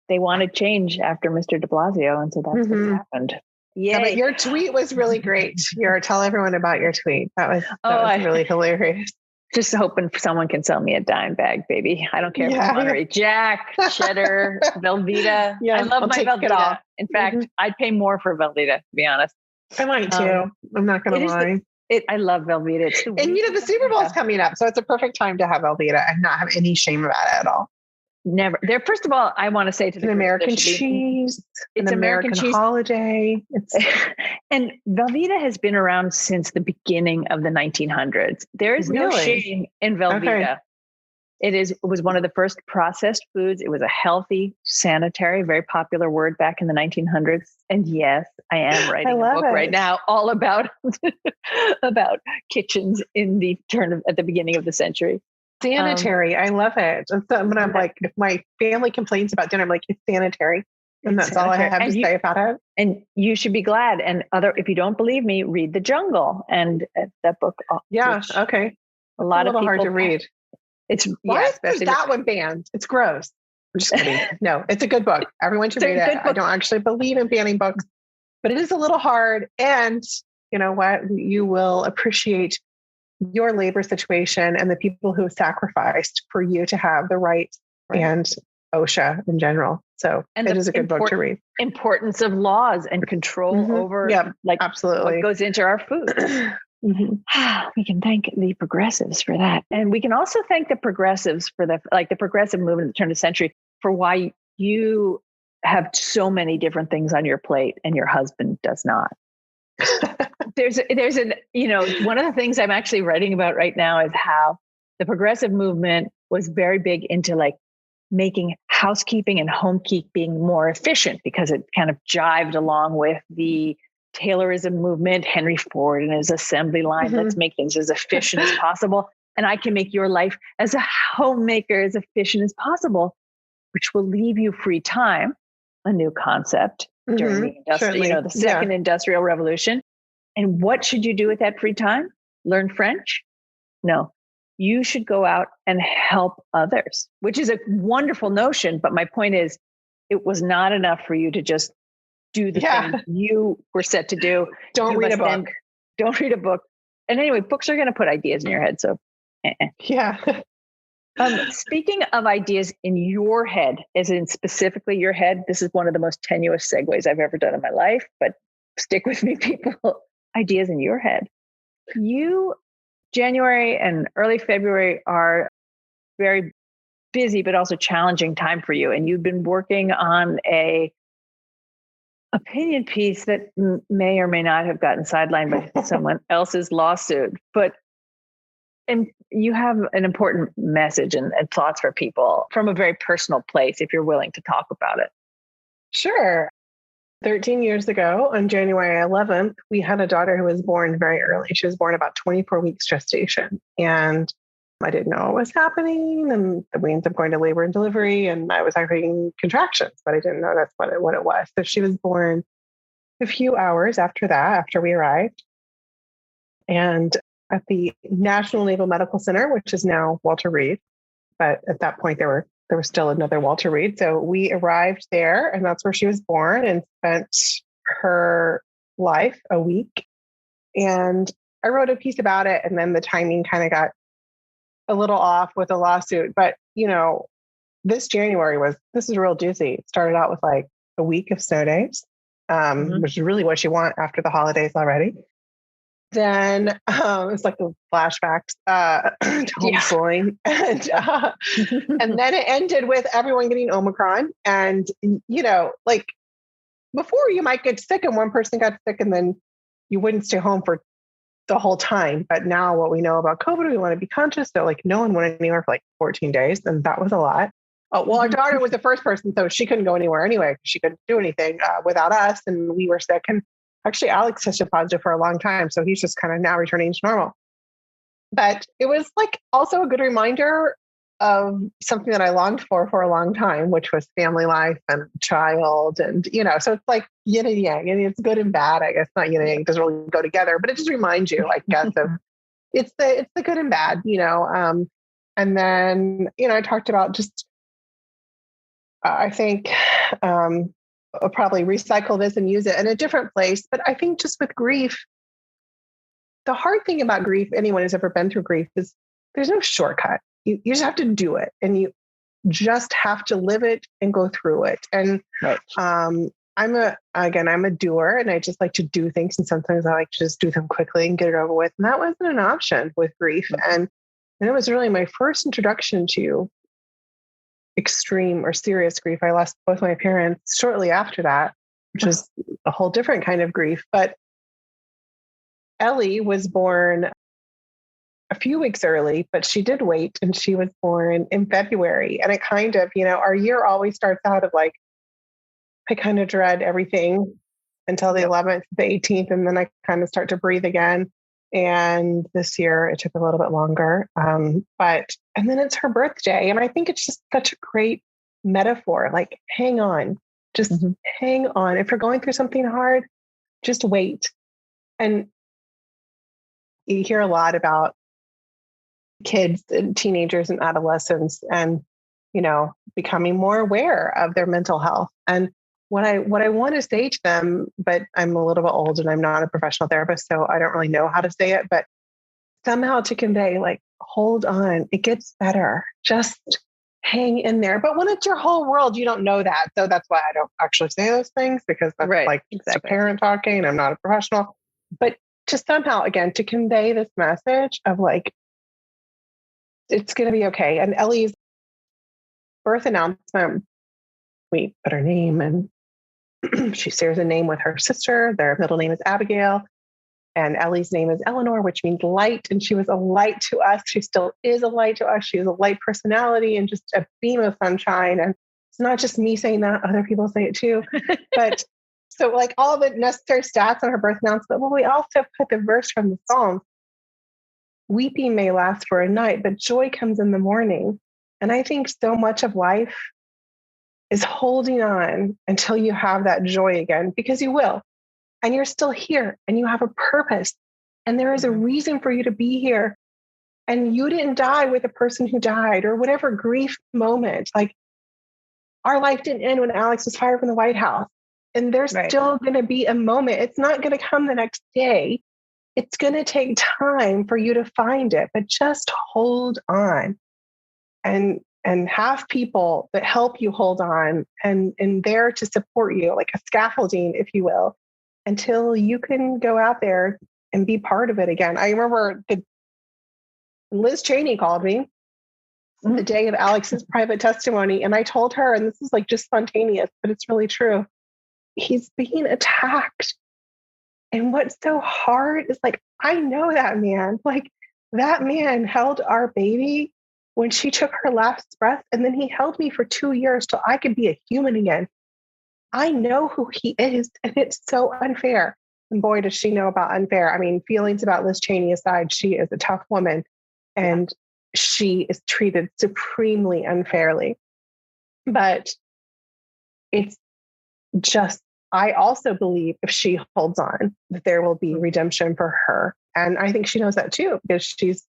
they wanted change after Mr. de Blasio. And so that's what happened. Yeah, but your tweet was really great. Tell everyone about your tweet. That was really hilarious. Just hoping someone can sell me a dime bag, baby. I don't care if it's Monterey Jack, cheddar, Velveeta. Yeah, I love my Velveeta. In fact, I'd pay more for Velveeta, to be honest. I might too. I'm not going to lie. I love Velveeta. And the Super Bowl is coming up, so it's a perfect time to have Velveeta and not have any shame about it at all. Never. There. First of all, I want to say to an American cheese. It's an American cheese holiday. And Velveeta has been around since the beginning of the 1900s. There is no shame in Velveeta. Okay. It was one of the first processed foods. It was a healthy, sanitary, very popular word back in the 1900s. And yes, I am writing a book right now all about kitchens at the beginning of the century. Sanitary. I love it. And so when I'm like, if my family complains about dinner, I'm like, it's sanitary. And that's all I have to say about it. And you should be glad. And if you don't believe me, read The Jungle. And that book. Okay. A lot of people hard to read. Why is that one banned? It's gross. I'm just kidding. No, it's a good book. Everyone should read it. I don't actually believe in banning books, but it is a little hard. And you know what? You will appreciate your labor situation and the people who have sacrificed for you to have the right. And OSHA in general. So it is a good book to read. Importance of laws and control over absolutely what goes into our food. We can thank the progressives for that. And we can also thank the progressives for the progressive movement at the turn of the century for why you have so many different things on your plate and your husband does not. There's one of the things I'm actually writing about right now is how the progressive movement was very big into making housekeeping and homekeeping more efficient because it kind of jived along with the Taylorism movement, Henry Ford and his assembly line. Let's make things as efficient as possible. And I can make your life as a homemaker as efficient as possible, which will leave you free time, a new concept during the second industrial revolution. And what should you do with that free time? Learn French? No, you should go out and help others, which is a wonderful notion. But my point is, it was not enough for you to just do the thing you were set to do. Don't read a book. Don't read a book. And anyway, books are going to put ideas in your head. So, speaking of ideas in your head, as in specifically your head, this is one of the most tenuous segues I've ever done in my life, but stick with me, people. Ideas in your head. January and early February are very busy, but also challenging time for you. And you've been working on a opinion piece that may or may not have gotten sidelined by someone else's lawsuit, and you have an important message and thoughts for people from a very personal place, if you're willing to talk about it. Sure. 13 years ago, on January 11th, we had a daughter who was born very early. She was born about 24 weeks gestation. And I didn't know what was happening. And we ended up going to labor and delivery. And I was having contractions, but I didn't know that's what it was. So she was born a few hours after that, after we arrived. And at the National Naval Medical Center, which is now Walter Reed. But at that point, there was still another Walter Reed. So we arrived there, and that's where she was born, and spent her life a week. And I wrote a piece about it, and then the timing kind of got a little off with a lawsuit. But, this January this is real juicy. It started out with like a week of snow days, which is really what you want after the holidays already. Then it's like the flashbacks to homeschooling. And then it ended with everyone getting Omicron. And, like before you might get sick and one person got sick and then you wouldn't stay home for the whole time. But now what we know about COVID, we want to be conscious. So like no one went anywhere for like 14 days. And that was a lot. Oh, well, our daughter was the first person, so she couldn't go anywhere anyway. She couldn't do anything without us. And we were sick. And actually, Alex tested positive for a long time. So he's just kind of now returning to normal. But it was like also a good reminder of something that I longed for a long time, which was family life and child. And, so it's like yin and yang. And it's good and bad. I guess not yin and yang, it doesn't really go together, but it just reminds you, I guess, of it's the good and bad, And then, I talked about just, I think, I'll probably recycle this and use it in a different place. But I think just with grief, the hard thing about grief, anyone who's ever been through grief, is there's no shortcut. You just have to do it, and you just have to live it and go through it. And right. I'm a doer, and I just like to do things. And sometimes I like to just do them quickly and get it over with. And that wasn't an option with grief. And it was really my first introduction to extreme or serious grief. I lost both my parents shortly after that, which was a whole different kind of grief. But Ellie was born a few weeks early, but she did wait, and she was born in February. And it kind of, our year always starts out of like, I kind of dread everything until the 11th, the 18th, and then I kind of start to breathe again. And this year it took a little bit longer. And then it's her birthday. And I think it's just such a great metaphor. Like, hang on, just hang on. If you're going through something hard, just wait. And you hear a lot about kids and teenagers and adolescents and, becoming more aware of their mental health. And what I want to say to them, but I'm a little bit old and I'm not a professional therapist, so I don't really know how to say it, but somehow to convey, like, hold on, it gets better. Just hang in there. But when it's your whole world, you don't know that. So that's why I don't actually say those things, because that's exactly. A parent talking. I'm not a professional. But just somehow, again, to convey this message of like, it's going to be okay. And Ellie's birth announcement, we put her name, and she shares a name with her sister. Their middle name is Abigail. And Ellie's name is Eleanor, which means light. And she was a light to us. She still is a light to us. She is a light personality and just a beam of sunshine. And it's not just me saying that, other people say it too. But so like all the necessary stats on her birth announcement, well, we also put the verse from the Psalms. Weeping may last for a night, but joy comes in the morning. And I think so much of life is holding on until you have that joy again, because you will. And you're still here, and you have a purpose, and there is a reason for you to be here. And you didn't die with a person who died, or whatever grief moment. Like, our life didn't end when Alex was fired from the White House. And there's still going to be a moment. It's not going to come the next day. It's going to take time for you to find it, but just hold on and have people that help you hold on and there to support you, like a scaffolding, if you will, until you can go out there and be part of it again. I remember Liz Cheney called me the day of Alex's private testimony. And I told her, and this is like just spontaneous, but it's really true. He's being attacked. And what's so hard is, like, I know that man. Like, that man held our baby when she took her last breath. And then he held me for 2 years till I could be a human again. I know who he is, and it's so unfair. And boy, does she know about unfair. I mean, feelings about Liz Cheney aside, she is a tough woman, and she is treated supremely unfairly. But it's just, I also believe if she holds on, that there will be redemption for her. And I think she knows that too, because she's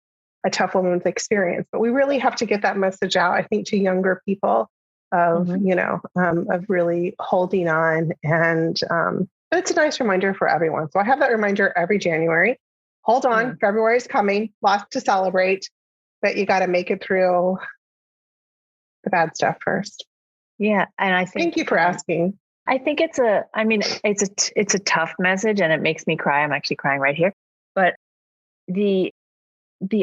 a tough woman with experience. But we really have to get that message out, I think, to younger people of, of really holding on. And but it's a nice reminder for everyone. So I have that reminder every January. Hold on, February is coming, lots to celebrate, but you got to make it through the bad stuff first. Yeah. And I think, thank you for asking. I think it's a tough message, and it makes me cry. I'm actually crying right here. But the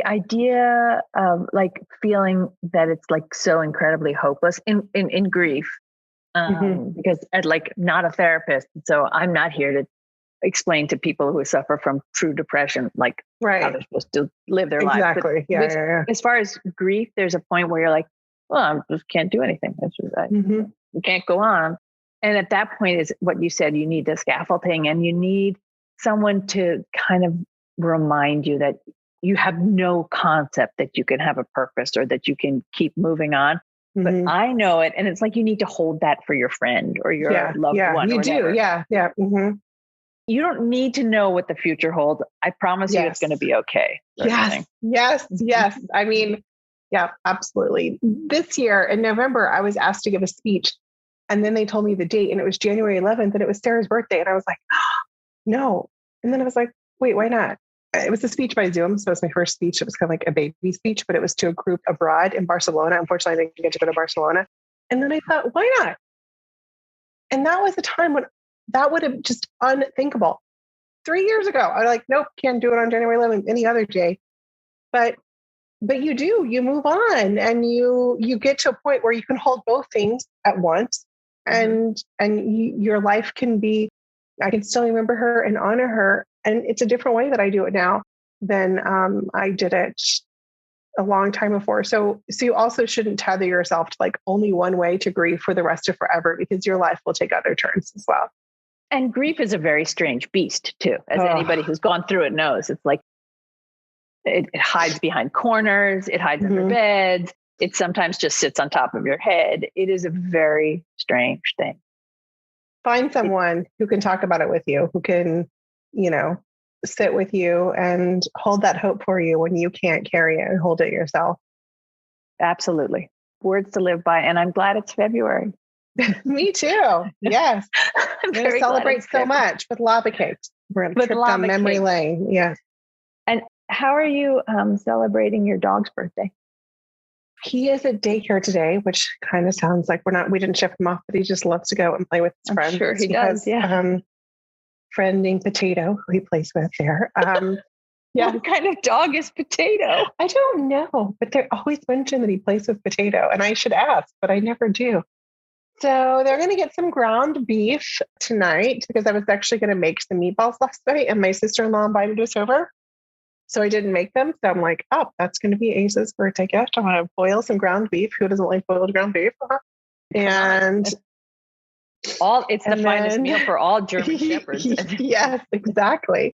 idea of like feeling that it's like so incredibly hopeless in grief, because I'm like not a therapist, so I'm not here to explain to people who suffer from true depression, like how they're supposed to live their lives. Exactly. Yeah. As far as grief, there's a point where you're like, well, I just can't do anything. You can't go on. And at that point is what you said, you need the scaffolding, and you need someone to kind of remind you that you have no concept that you can have a purpose or that you can keep moving on. But I know it. And it's like, you need to hold that for your friend or your loved one. You do. Yeah. You don't need to know what the future holds. I promise you it's going to be okay. Yes. I mean, yeah, absolutely. This year in November, I was asked to give a speech, and then they told me the date, and it was January 11th, and it was Sarah's birthday. And I was like, oh, no. And then I was like, wait, why not? It was a speech by Zoom. So it was my first speech. It was kind of like a baby speech, but it was to a group abroad in Barcelona. Unfortunately, I didn't get to go to Barcelona. And then I thought, why not? And that was a time when that would have just unthinkable. 3 years ago, I was like, nope, can't do it on January 11th, any other day. But you move on, and you get to a point where you can hold both things at once, and your life can be, I can still remember her and honor her. And it's a different way that I do it now than I did it a long time before. So you also shouldn't tether yourself to like only one way to grieve for the rest of forever, because your life will take other turns as well. And grief is a very strange beast too, as anybody who's gone through it knows. It's like, it hides behind corners. It hides under beds. It sometimes just sits on top of your head. It is a very strange thing. Find someone who can talk about it with you, who can, sit with you and hold that hope for you when you can't carry it and hold it yourself. Absolutely. Words to live by. And I'm glad it's February. Me too. Yes. I'm going to celebrate so much with lava cakes. We're going to trip down memory lane. Yes. And how are you celebrating your dog's birthday? He is at daycare today, which kind of sounds like we didn't ship him off, but he just loves to go and play with his friends. Sure he does. Yeah. Friend named Potato, who he plays with there. What kind of dog is Potato? I don't know, but they always mention that he plays with Potato, and I should ask, but I never do. So they're going to get some ground beef tonight, because I was actually going to make some meatballs last night, and my sister-in-law invited us over. So I didn't make them. So I'm like, oh, that's going to be Ace's birthday gift. I want to boil some ground beef. Who doesn't like boiled ground beef? And it's the finest meal for all German shepherds. Yes, exactly.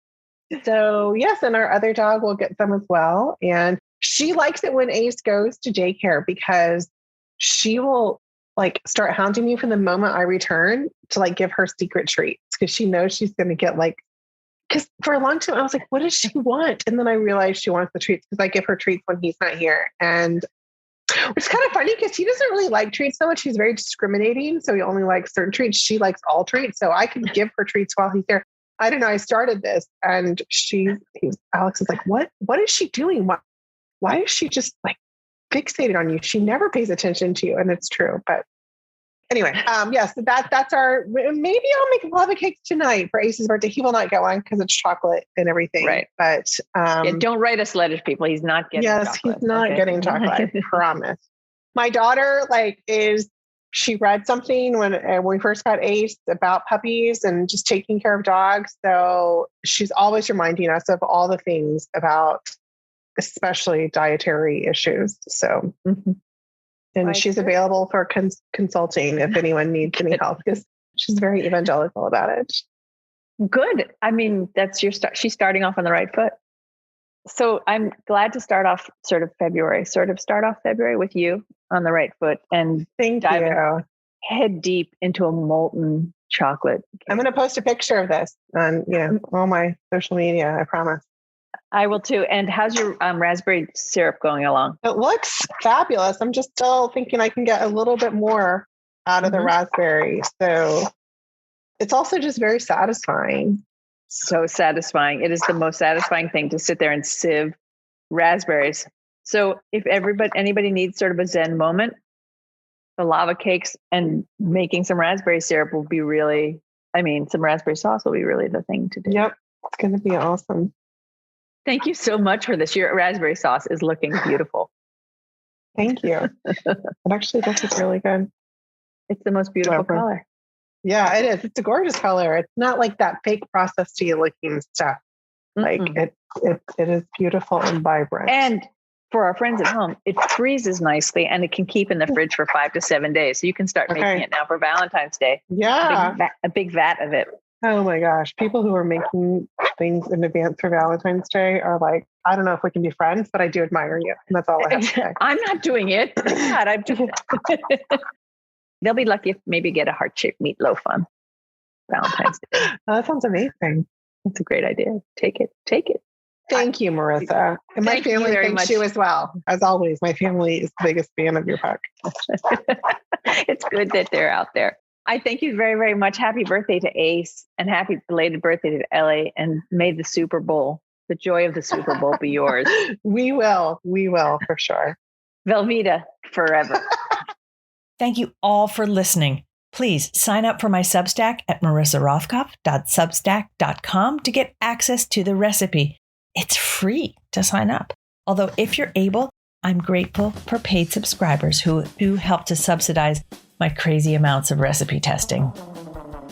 So yes, and our other dog will get some as well. And she likes it when Ace goes to daycare, because she will like start hounding me from the moment I return to like give her secret treats, because she knows she's going to get like, because for a long time I was like, what does she want? And then I realized she wants the treats because I give her treats when he's not here. And which is kind of funny because he doesn't really like treats so much. He's very discriminating. So he only likes certain treats. She likes all treats. So I can give her treats while he's there. I don't know. I started this, and Alex is like, what is she doing? Why is she just like fixated on you? She never pays attention to you. And it's true. But anyway, yes, that's our, maybe I'll make lava cakes tonight for Ace's birthday. He will not get one because it's chocolate and everything. Right. But don't write us letters, people. He's not getting chocolate. He's not getting chocolate. I promise. My daughter she read something when we first got Ace about puppies and just taking care of dogs. So she's always reminding us of all the things about especially dietary issues. So, and she's available for consulting if anyone needs any help, because She's very evangelical about it. Good. I mean, that's your start. She's starting off on the right foot. So I'm glad to start off February with you on the right foot and dive head deep into a molten chocolate cake. I'm going to post a picture of this on, all my social media. I promise. I will too. And how's your raspberry syrup going along? It looks fabulous. I'm just still thinking I can get a little bit more out of the raspberry. So it's also just very satisfying. So satisfying. It is the most satisfying thing to sit there and sieve raspberries. So if anybody needs sort of a Zen moment, the lava cakes and making some raspberry syrup will be some raspberry sauce will be really the thing to do. Yep. It's going to be awesome. Thank you so much for this. Your raspberry sauce is looking beautiful. Thank you. It actually does look really good. It's the most beautiful color. Yeah, it is. It's a gorgeous color. It's not like that fake processed looking stuff. Like it is beautiful and vibrant. And for our friends at home, it freezes nicely and it can keep in the fridge for 5 to 7 days. So you can start making it now for Valentine's Day. Yeah. A big vat of it. Oh my gosh. People who are making things in advance for Valentine's Day are like, I don't know if we can be friends, but I do admire you. And that's all I have to say. I'm not doing it. God, I'm just... They'll be lucky if maybe get a heart-shaped meatloaf on Valentine's Day. Oh, that sounds amazing. It's a great idea. Take it. Thank you, Marissa. And my family thanks you as well. As always, my family is the biggest fan of your book. It's good that they're out there. I thank you very, very much. Happy birthday to Ace and happy belated birthday to Ellie. And may the Super Bowl, the joy of the Super Bowl be yours. We will for sure. Velveeta forever. Thank you all for listening. Please sign up for my Substack at marissarothkopf.substack.com to get access to the recipe. It's free to sign up. Although if you're able, I'm grateful for paid subscribers who do help to subsidize my crazy amounts of recipe testing.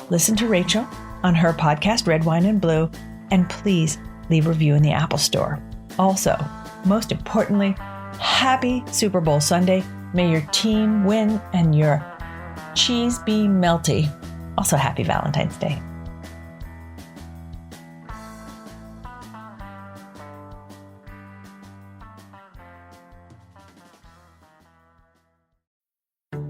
Listen to Rachel on her podcast, Red Wine and Blue, and please leave a review in the Apple Store. Also, most importantly, happy Super Bowl Sunday. May your team win and your cheese be melty. Also, happy Valentine's Day.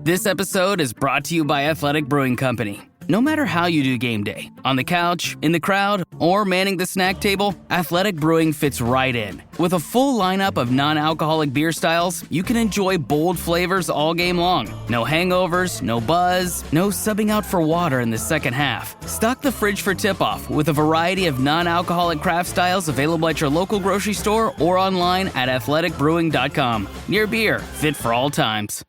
This episode is brought to you by Athletic Brewing Company. No matter how you do game day, on the couch, in the crowd, or manning the snack table, Athletic Brewing fits right in. With a full lineup of non-alcoholic beer styles, you can enjoy bold flavors all game long. No hangovers, no buzz, no subbing out for water in the second half. Stock the fridge for tip-off with a variety of non-alcoholic craft styles available at your local grocery store or online at athleticbrewing.com. Near beer, fit for all times.